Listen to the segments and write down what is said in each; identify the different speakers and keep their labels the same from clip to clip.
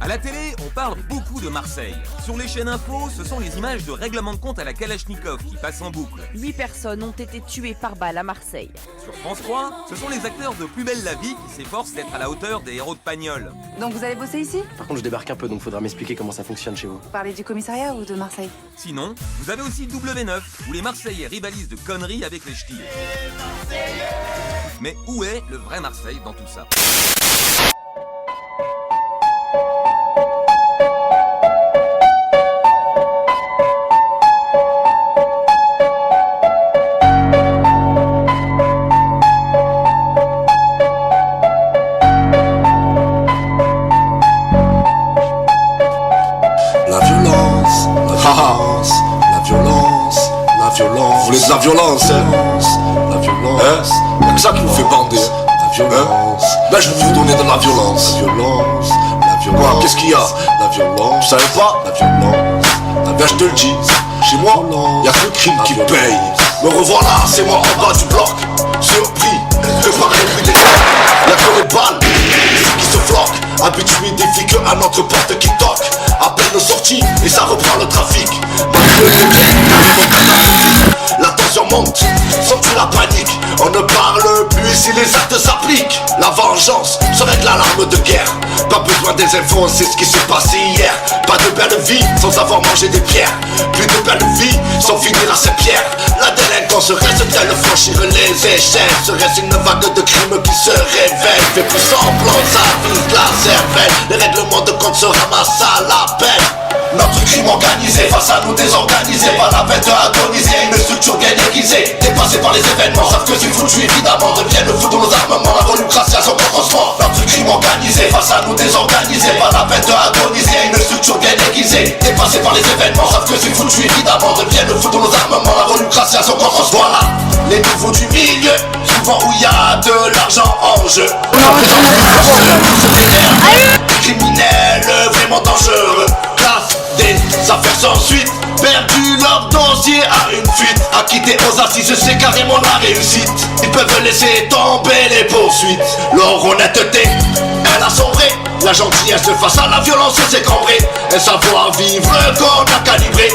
Speaker 1: À la télé, on parle beaucoup de Marseille. Sur les chaînes info, ce sont les images de règlement de compte à la Kalachnikov qui passent en boucle.
Speaker 2: 8 personnes ont été tuées par balle à Marseille.
Speaker 1: Sur France 3, ce sont les acteurs de Plus belle la vie qui s'efforcent d'être à la hauteur des héros de Pagnol.
Speaker 3: Donc vous allez bosser ici?
Speaker 4: Par contre, je débarque un peu, donc faudra m'expliquer comment ça fonctionne chez vous.
Speaker 3: Vous parlez du commissariat ou de Marseille?
Speaker 1: Sinon, vous avez aussi W9, où les Marseillais rivalisent de conneries avec les ch'tis. Mais où est le vrai Marseille dans tout ça?
Speaker 5: Vous voulez de la violence, hein? La violence, y'a que ça qui vous fait bander. La violence, ben je vais vous donner de la violence. La violence, quoi, qu'est-ce qu'il y a? La violence, tu savais pas? La violence, ben je te le dis, chez moi, y'a que le crime qui paye. Me revoilà, c'est moi en bas du bloc, surpris que par les bruits des tocs. Y'a que les balles qui se floquent, habitué des filles qu'à notre porte qui toque. À peine sortie et ça reprend le trafic. La tension monte, sens-tu la panique? On ne parle plus si les actes s'appliquent. La vengeance serait de l'alarme de guerre. Pas besoin des infos, on sait ce qui s'est passé hier. Pas de belle vie sans avoir mangé des pierres. Plus de belle vie sans finir à ses pierres. La délinquance reste-t-elle franchir les échelles? Serait-ce une vague de crimes qui se révèle? Fait plus semblant, ça vise la cervelle. Les règlements de compte se ramassent à la peine. Notre crime organisé face à nous désorganisés. Pas la peine d'agoniser, une structure bien aiguisée. Dépassée par les événements, savent que c'est foutu évidemment. Deviennent le fou de nos armements, la volucratie à son commencement. Notre crime organisé face à nous désorganisés. Pas la peine d'agoniser, une structure bien aiguisée. Dépassée par les événements, savent que c'est foutu évidemment. Deviennent le fou de nos armements, la volucratie à son commencement. Voilà, les nouveaux du milieu, souvent où il y a de l'argent en jeu. Criminels vraiment dangereux. Des affaires sans suite, perdu leur dossier à une fuite. Acquitté aux assises, c'est carrément la réussite. Ils peuvent laisser tomber les poursuites. Leur honnêteté, elle a sombré. La gentillesse face à la violence s'est cambrée. Un savoir-vivre qu'on a calibré.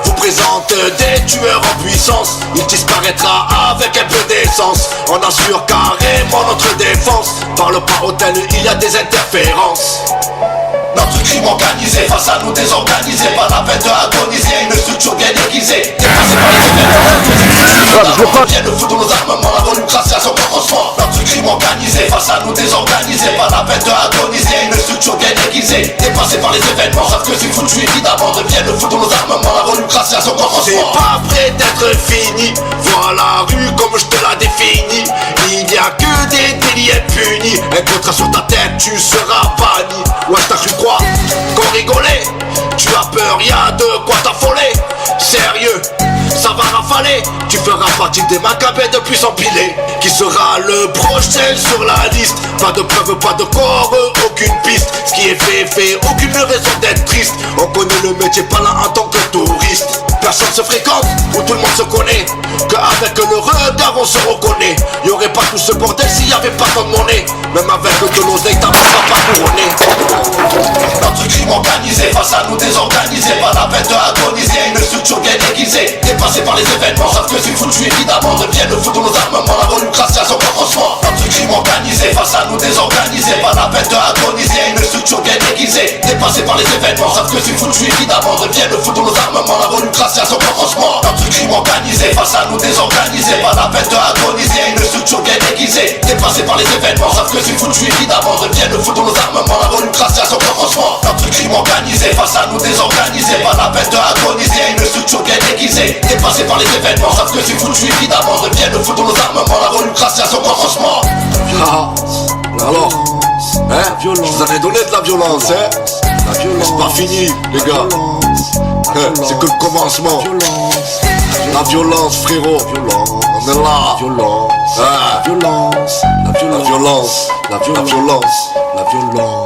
Speaker 5: Vous présente des tueurs en puissance. Il disparaîtra avec un peu d'essence. On assure carrément notre défense. Par le pas hôtel, il y a des interférences. Notre crime organisé face à nous désorganisés. Pas la peine d'agoniser, une structure bien aiguisée. Dépassée par les événements, viennent le fou de nos armements, la volucratie à son commencement. Notre crime organisé face à nous désorganisés. Pas la peine d'agoniser, une structure bien aiguisée. Dépassée par les événements, savent que c'est foutu évidemment. Deviennent le fou de nos armements, la volucratie à son commencement. C'est pas prêt d'être fini, vois la rue comme je te la définis. Il n'y a que des délits impunis. Un contrat sur ta tête, tu seras banni. Ouais, t'as cru quoi? Qu'on rigolait? Tu as peur, y'a de quoi t'affoler. Sérieux, ça va rafaler. Tu feras partie des macabres depuis s'empiler. Qui sera le prochain sur la liste? Pas de preuves, pas de corps, aucune piste. Ce qui est fait, aucune raison d'être triste. On connaît le métier, pas là en tant que touriste. Personne se fréquente, où tout le monde se connaît. Qu'avec le regard on se reconnaît. Y'aurait pas tout ce bordel s'il y avait pas tant de monnaie. Même avec de l'oseille, ta mère va pas couronner. Notre crime organisé face à nous désorganisés. Pas la peine d'agoniser, une structure bien aiguisée. Dépassée par les événements, savent que c'est foutu évidemment. Deviennent le fou de nos armements, la volucratie à son commencement. Notre crime organisé face à nous désorganisés. Pas la peine d'agoniser, une structure bien aiguisée. Dépassée par les événements, savent que c'est foutu évidemment. Deviennent le fou de nos armements, la volucratie à son commencement. Notre crime organisé face à nous désorganisés. Pas la peine d'agoniser, une structure bien aiguisée. Dépassée par les événements, savent que c'est foutu évidemment. Deviennent le fou de nos armements, la volucratie à son commencement. Notre crime organisé face à nous désorganisés. Pas la peine d'agoniser, une structure bien aiguisée. Dépassée par les événements, savent que c'est foutu évidemment. Deviennent le fou de nos armements, la volucratie à son commencement. Alors, hein? Je vous avais donné de la violence, hein? C'est pas fini, les gars. C'est que le commencement. La violence, frérot. On est là. La violence. La violence. La violence. La violence.